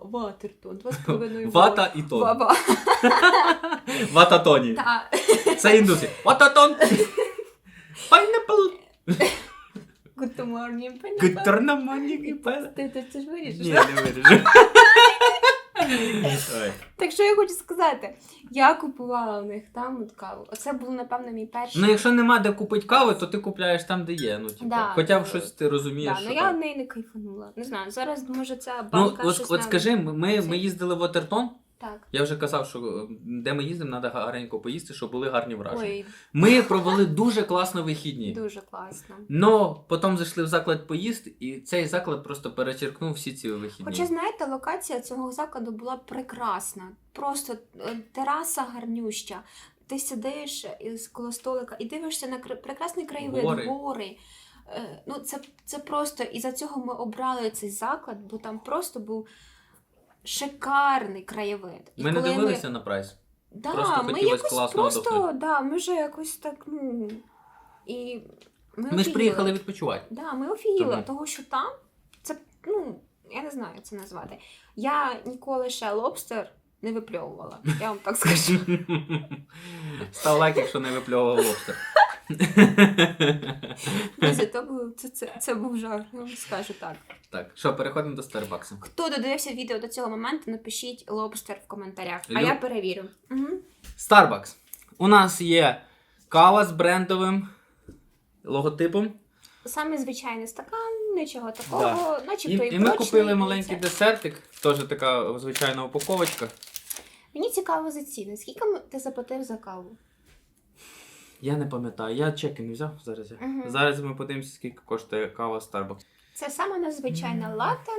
Ватертон. 2,5 Вата і тон. Ваба. Вататоні. Та. Це індуси. Вататон. Pineapple. Good morning, пані. Кутернамані. Ти це ж вирішиш? Ні, не виріжу. Ой. Так що я хочу сказати, я купувала в них там от каву. Оце був, напевно, мій перший. Ну, якщо нема де купити каву, то ти купляєш там, де є. Ну, типу, Да, хоча б щось ти розумієш, Да, що ну я там. в неї не кайфанула. Не знаю, зараз, може, ця Ну, банка от, щось от нам- скажи, ми їздили в Вотертон. Так. Я вже казав, що де ми їздимо, треба гарненько поїсти, щоб були гарні враження. Ой, Ми провели дуже класно вихідні. дуже класно. Но потім зайшли в заклад поїсти, і цей заклад просто перечеркнув всі ці вихідні. Хоча, знаєте, локація цього закладу була прекрасна. Просто тераса гарнюща. Ти сидиш коло столика і дивишся на прекрасний краєвид, гори. Ну, це просто, із-за цього ми обрали цей заклад, бо там просто був шикарний краєвид. І Ми не коли дивилися на прайс. Да, Просто ми хотілося якось класно просто, отдохнути. да, ми вже якось так, ну, і ми Ми ж офігіли. приїхали відпочивати. Да, ми офігіли, Тому. того що там, це, ну, я не знаю, як це назвати. Я ніколи ще лобстер не випльовувала, я вам так скажу. Став лайк, якщо не випльовував лобстер. Друзі, це був жарт, я вам скажу так. Так, що, переходимо до Старбаксу. Хто додивився відео до цього моменту, напишіть лобстер в коментарях, а Лю- я перевірю. Угу. Starbucks. У нас є кава з брендовим логотипом. Саме звичайний стакан, нічого такого, начебто І ми прочний, купили і маленький це. десертик, теж така звичайна упаковочка. Мені цікаво за ціни. Скільки ти заплатив за каву? Я не пам'ятаю, я чеки не взяв зараз. Мгм. Зараз ми подивимося, скільки коштує кава Starbucks. Це саме надзвичайна латте.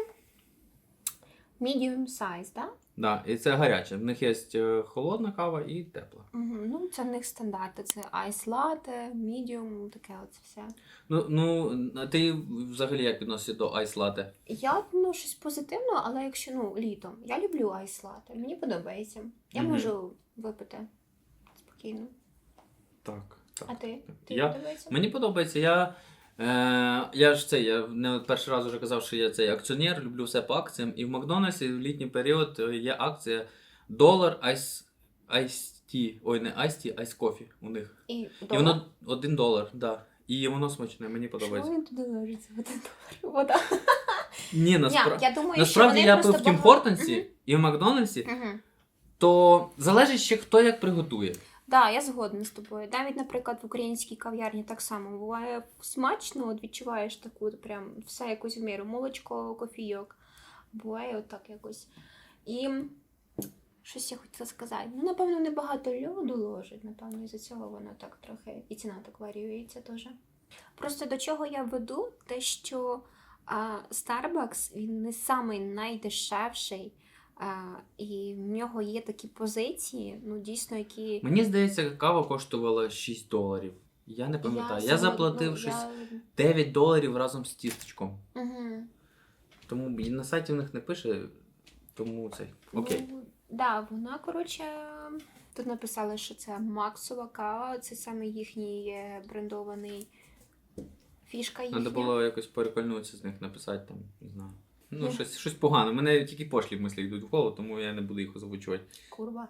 Medium size, так? Да, і це гаряче. В них є холодна кава і тепла. Угу. Ну, це в них стандарти. Це ice latte, medium, таке от все. Ну, а ти взагалі як відносишся до айс лате? Я, ну, щось позитивно, але якщо, ну, літом. Я люблю ice latte, мені подобається. Я Мгм. можу випити спокійно. Так. А ти? Ти Я- подобається? Мені подобається, я не перший раз вже казав, що я цей акціонер, люблю все по акціям. І в Макдональдсі в літній період є акція $1 Ice Tea. Ой, не Ice Tea, Ice Coffee у них. І І долар? воно $1, да. І воно смачне, мені подобається. Чому він туди ложиться? $1. Вода. Ні, Я думаю, насправді що вони я просто пив в Тім багато- Хортонсі і в Макдональдсі, Мгм. то залежить ще хто як приготує. Да, я згодна з тобою. Навіть, наприклад, в українській кав'ярні так само буває смачно, от відчуваєш таку от прям все якось в міру. Молочко, кофійок. Буває отак якось. І щось я хотіла сказати. Ну, напевно, небагато льоду ложить, напевно, із-за цього воно так трохи, і ціна так варіюється теж. Просто до чого я веду, те, що Starbucks, він не самий найдешевший, і в нього є такі позиції, ну, дійсно, які... Мені здається, кава коштувала $6. Я не пам'ятаю. Я заплатив щось $9 разом з тістечком. Угу. Тому і на сайті в них не пише, тому цей. Окей. Ну, да, вона, коротше, тут написали, що це Максова кава, це саме їхній брендований фішка їхня. Треба було якось перекольнутися з них, написати там, не знаю. Ну, Ну. щось погано. Мене тільки пошлі мислі йдуть в голову, тому я не буду їх озвучувати. Курва.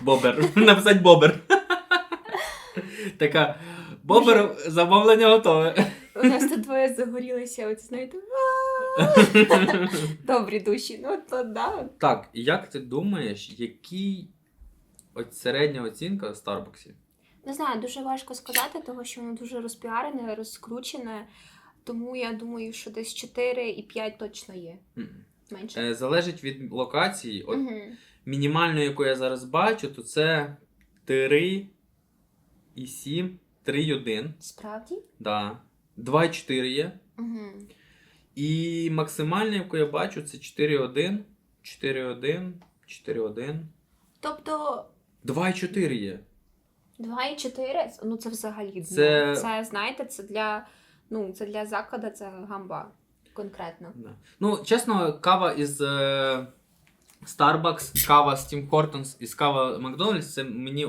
Бобер. Написати бобер. Така, бобер, замовлення готове. У нас тут двоє загорілися, от знаєте, добрі душі. Ну, то да. Так, як ти думаєш, який середня оцінка в Старбаксі? Не знаю, дуже важко сказати, тому що воно дуже розпіарене, розкручене. Тому я думаю, що десь 4 і 5 точно є. Менше. Залежить від локації. От Угу. мінімальну, яку я зараз бачу, то це 3,7, 3,1. Справді? Да. 2,4 є. Угу. І максимальна, яку я бачу, це 4,1, 4,1, 4,1. Тобто 2,4 є. 2,4, ну це взагалі дно. Це- Це, знаєте, це для закладу, це гамба конкретно. Да. Ну, чесно, кава із Starbucks, кава з Tim Hortons і кава Макдональдс, це мені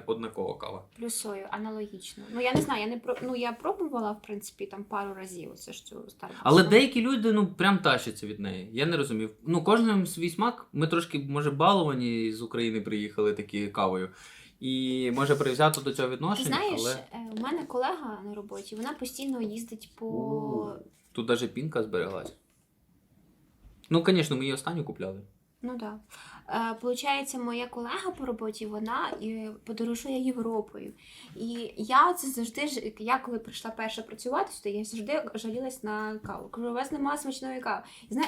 однакова кава. Плюсою, аналогічно. Ну я не знаю, я пробувала, в принципі, там пару разів оце ж цю Starbucks. Але деякі люди, ну, прям тащаться від неї. Я не розумів. Ну, кожним свій смак. Ми трошки, може, баловані з України приїхали такі кавою. І може привзято до цього Ти відношення, знаєш, але у мене колега на роботі, вона постійно їздить по... тут навіть пінка збереглась. Ну, звісно, ми її останню купляли. Ну так. Получається, моя колега по роботі, вона подорожує Європою. І я це завжди, я коли прийшла перша працювати сюди, я завжди жалілась на каву. Кажу, у вас немає смачної кави.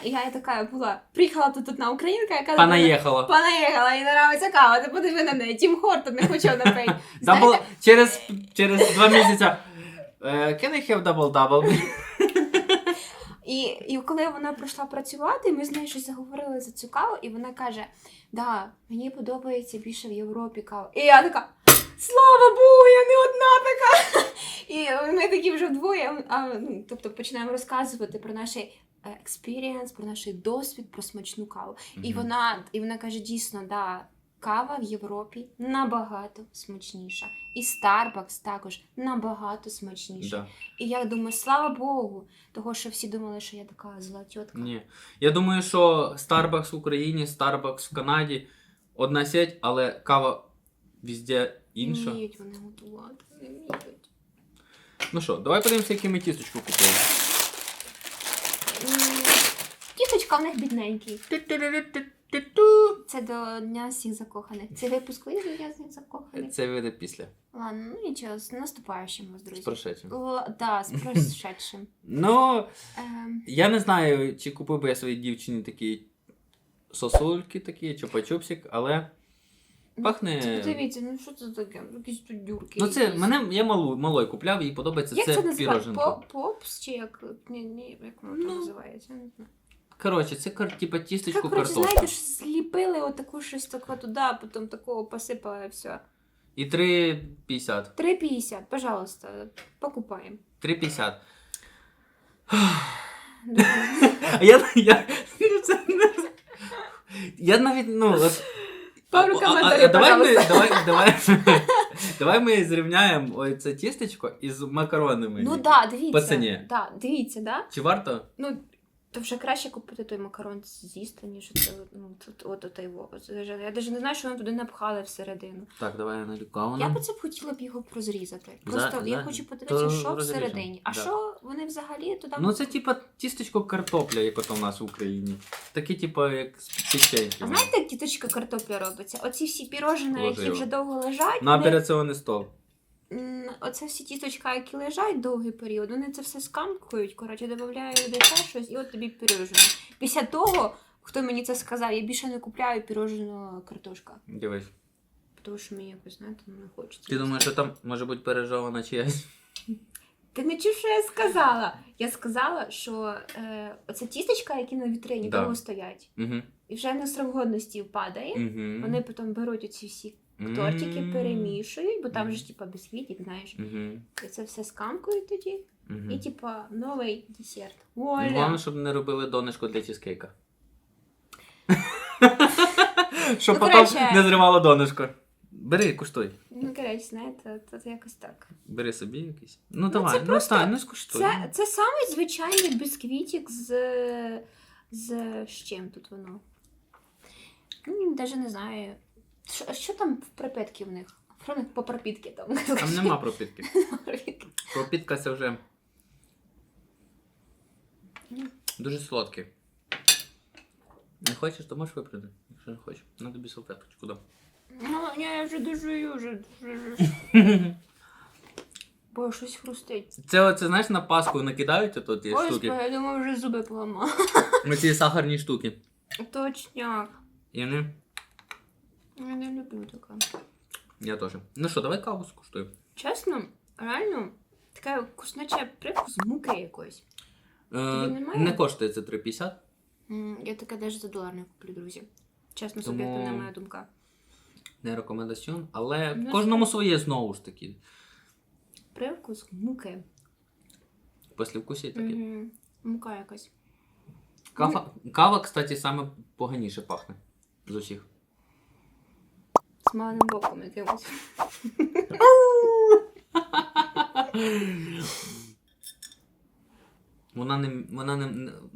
І я така була, приїхала тут одна українка, яка... Понаїхала. Понаїхала, їй нравиться кава, ти подиви на неї, Тім Хортон не хочу напити. Double, через 2 місяці. Can I have double-double? І коли вона прийшла працювати, ми з нею щось заговорили за цю каву, і вона каже, да, мені подобається більше в Європі кава. І я така, слава Богу, я не одна така. І ми такі вже вдвоє, тобто починаємо розказувати про наш експірієнс, про наш досвід, про смачну каву. І вона каже, дійсно, да, кава в Європі набагато смачніша. І Starbucks також набагато смачніша. Да. І я думаю, слава Богу, того, що всі думали, що я така зла тітка. Ні. Я думаю, що Starbucks в Україні, Starbucks в Канаді одна сеть, але кава везде інша. Не вміють вони готувати, не вміють. Ну що, давай подивимося, які ми тісточку купили. Тіточка в них бідненький. Це до Дня всіх закоханих. Це випуск вийде до Дня всіх закоханих. Це вийде після. Ладно, ну нічого, з наступаючим вас, друзі. З прошедшим. Да, з прошедшим. Ну, Ем, я не знаю, чи купив би я своїй дівчині такі сосульки, такі, чупа-чупсик, але пахне... Дивіться, ну що це таке? Якісь тут дюрки. Ну це, я малою купляв, їй подобається, Як це це називається? піроженко. Попс чи як? Ні, як воно там називається? Я не знаю. Коротше, це типа тістечко Коротше, картошка. знаєте, що зліпили отаку щось таке туди, а потім такого посипали і все. І 3,50. 3,50, пожалуйста, покупаємо. 3,50. Дуже. Я навіть, ну... от- Пару А коментарів, давай ми зрівняємо це тістечко із макаронами. Ну да, дивіться. По ціні. Да, дивіться, да? Чи варто? Ну, то вже краще купити той макарон з'їсти, ніж це, ну, той вовос. Я навіть не знаю, що вони туди напхали всередину. Так, давай я налю Я б це хотіла б його розрізати. Просто я хочу подивитися, що розріжемо, всередині. А да. що вони взагалі туди... Ну це типа тістечко картопля, як ото в нас в Україні. Такі типа як з печеньки. А знаєте, як діточка картопля робиться? Оці всі пірожини, які Ложила. вже довго лежать, На вони... операційний стол. Оце всі тісточка, які лежать довгий період, вони це все скамкують, коротше, додають туди ще щось, і от тобі пірожина. Після того, хто мені це сказав, я більше не купляю пірожену картошка. Дивись. Тому що мені якось, знаєте, не хочеться. Ти думаєш, що там може бути пережована чиясь? Ти не чув, що я сказала? Я сказала, що оце тістечка, які на вітрині Да. довго стоять, Угу. і вже на срок годності впадає, Угу. вони потім беруть оці всі тортики, перемішують, бо там же ж типа бісквітик, знаєш. Угу. І це все скамкують тоді. Угу. І типа новий десерт. Головне, Вуаля! щоб не робили донышко для чизкейка. Щоб Ну, потім коротше. не зривало донышко. Бери, куштуй. Ну, коротше, знаєте, це якось так. Бери собі якийсь. Ну давай, це просто- стань, ну скуштуй. Це самий звичайний бісквітик з чим тут воно? Ну, навіть не знаю. Що там в пропитки в них? Що в них по пропітки там? Там нема пропітки. Пропітки. Пропітка це вже дуже солодкий. Не хочеш, то можеш випрати. Якщо не хочеш. На тобі салфеточку дам. Ну, ні, я вже дожую, вже. Бо щось хрустить. Це знаєш, на Пасху накидають ото ті Ой, штуки. я думаю, вже зуби поламала. Оці сахарні штуки. Точняк. І вони... Я не люблю таке. Я теж. Ну що, давай каву скуштуємо. Чесно, реально, така вкусняча привкус муки якоїсь. Тобі немає? Не коштує це 3,50. Я таке навіть за $1 не куплю, друзі. Чесно, Тому- суб'єктивна моя думка. Не рекомендаціон, але Ну, кожному своє знову ж таки. Привкус муки. Післявкусі таке. Мука якась. Кава, кстати, саме поганіше пахне з усіх. З маленим боком якимось. Вона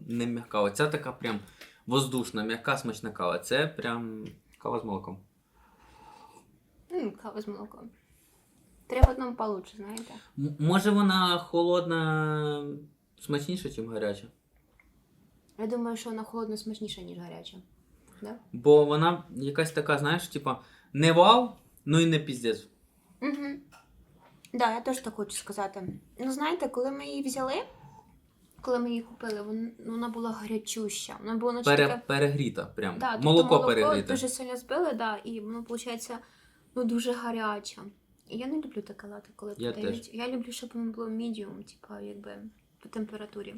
не м'яка. Оця така прям воздушна, м'яка, смачна кава. Це прям кава з молоком. Кава з молоком. 3 в одному получше, знаєте? Може вона холодна смачніша, ніж гаряча? Я думаю, що вона холодно смачніша, ніж гаряча. Да? Бо вона якась така, знаєш, типа, не вау, ну і не піздець. Угу. Да, я теж так хочу сказати. Ну, знаєте, коли ми її взяли, коли ми її купили, вона була гарячуща. Вона була наче таке... Перегріта, прям. Да, тобто молоко перегріте. дуже сильно збили, да, і воно, виходить, дуже гаряче. І я не люблю таке лате, коли Я подають. Я люблю, щоб воно було медіум, типа, якби, по температурі.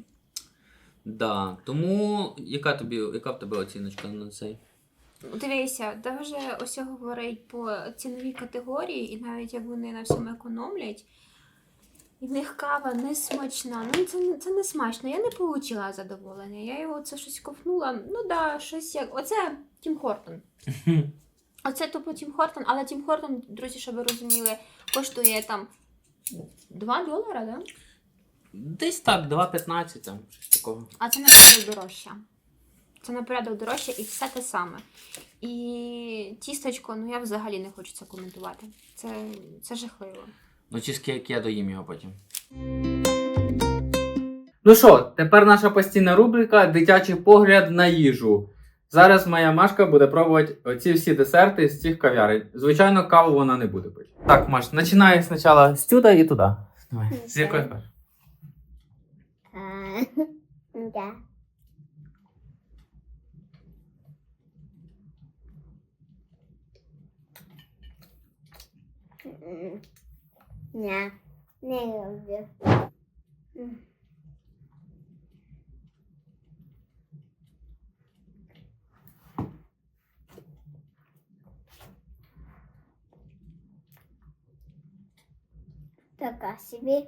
Да. Тому яка в тебе оціночка на цей? Дивися, даже ось говорить по ціновій категорії, і навіть як вони на всьому економлять, і в них кава не смачна. Ну, це не смачно. Я не отримала задоволення. Я його це щось ковтнула. Ну да, щось як. Оце Тім Хортон. Оце тупо Тім Хортон, але Тім Хортон, друзі, щоб ви розуміли, коштує там $2, да? Десь так, 2,15 там, щось такого. А це на порядок дорожче. Це на порядок дорожче і все те саме. І тістечко, ну я взагалі не хочу це коментувати. Це жахливо. Ну, чизкейк я доїм його потім. Ну що, тепер наша постійна рубрика «Дитячий погляд на їжу». Зараз моя Машка буде пробувати оці всі десерти з цих кав'ярень. Звичайно, каву вона не буде пити. Так, Маш, починай спочатку з сюди і туди. Давай. З якої першої? Да. Не люблю. Така собі.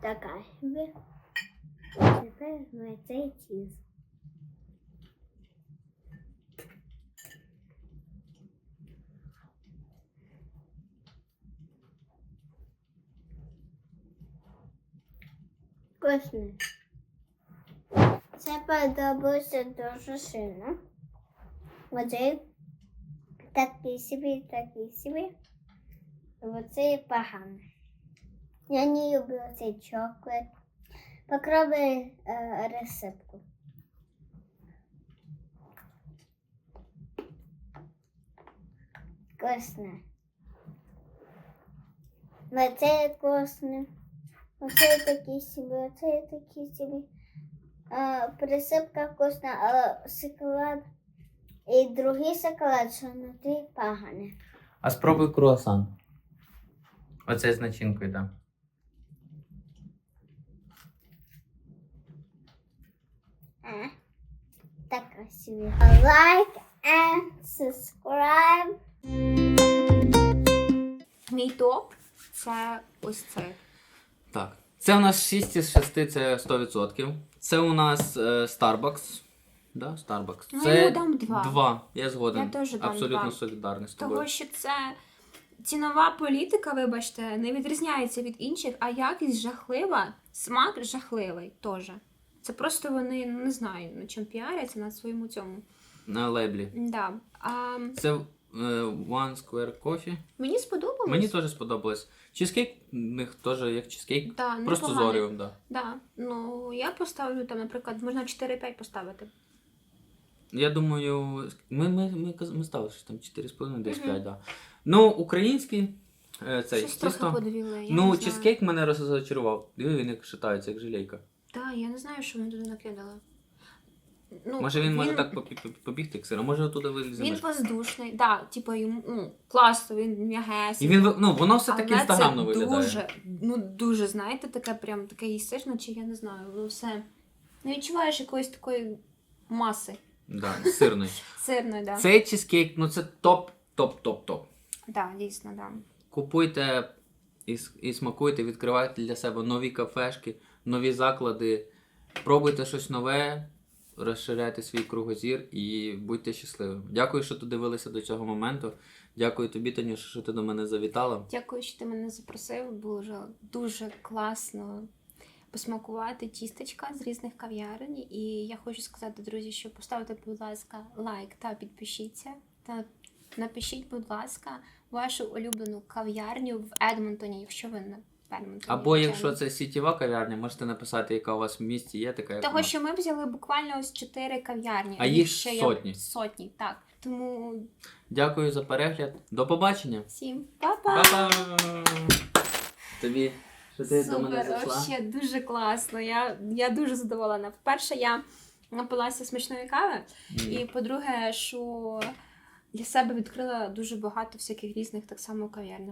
Така собі. Тепер ми цей чіз. Вкусно. Це подобається дуже сильно. Оцей такий собі. Оцей поганий. Я не люблю цей чоколад. Попробуй рецептку. Вкусно. Оцей вкусний. Оцей такий собі. Присипка вкусна, але шоколад і другий шоколад, що внутрі поганий. А спробуй круасан. Оце з начинкою, так. Так красиво. Like and subscribe. Мій топ це ось це. Так. Це у нас 6 із 6, це 100%. Це у нас Starbucks. Да, Starbucks. Ну, це я йому дам 2. 2. Я згоден. Я теж дам Абсолютно 2. солідарний з тобою. Того, що це цінова політика, вибачте, не відрізняється від інших, а якість жахлива, смак жахливий теж. Це просто вони, ну, не знаю, на чим піаряться, на своєму цьому. На лейблі. Да. Це One Square Coffee. Мені сподобалось. Мені теж сподобалось. Чизкейк у них теж як чизкейк. Да, Просто з непоганий. Орео, да. Да. Ну, я поставлю там, наприклад, можна 4-5 поставити. Я думаю, ми ставили щось там 4,5, десь Мгм. 5, да. Ну, український цей Щось трохи тісто. подивіла, я Ну, не знаю. чизкейк мене розчарував. Диви, він як шатається, як желейка. Так, я не знаю, що вони туди накидали. Ну, Може він може так побігти, як сир, а може оттуда вилізе. Він мишка. воздушний, да, типу йому класно, він І м'ягесенький. він, ну, воно все таки Але інстаграмно це виглядає. дуже, ну дуже, знаєте, таке прям таке їстиш, наче я не знаю, ну все. Не відчуваєш якоїсь такої маси Да, сирний. сирної, да. Цей чизкейк, ну це топ. Да, дійсно, да. Купуйте і смакуйте, відкривайте для себе нові кафешки, нові заклади. Пробуйте щось нове, розширяйте свій кругозір і будьте щасливими. Дякую, що додивилися до цього моменту. Дякую тобі, Танюша, що ти до мене завітала. Дякую, що ти мене запросив. Було вже дуже класно посмакувати тістечка з різних кав'ярень. І я хочу сказати, друзі, що поставте, будь ласка, лайк та підпишіться. Та напишіть, будь ласка, вашу улюблену кав'ярню в Едмонтоні, якщо ви не в Едмонтоні. Або звичайно. якщо це сітєва кав'ярня, можете написати, яка у вас в місті є така. Як Того, у нас. що ми взяли буквально ось 4 кав'ярні. А їх ще є сотні. Сотні, так. Тому Дякую за перегляд. До побачення. всім па-па! Па-па! Тобі, що ти до мене Супер, зайшла. вообще дуже класно. Я дуже задоволена. По-перше, я напилася смачної кави. І по-друге, що для себе відкрила дуже багато всяких різних так само кав'ярень.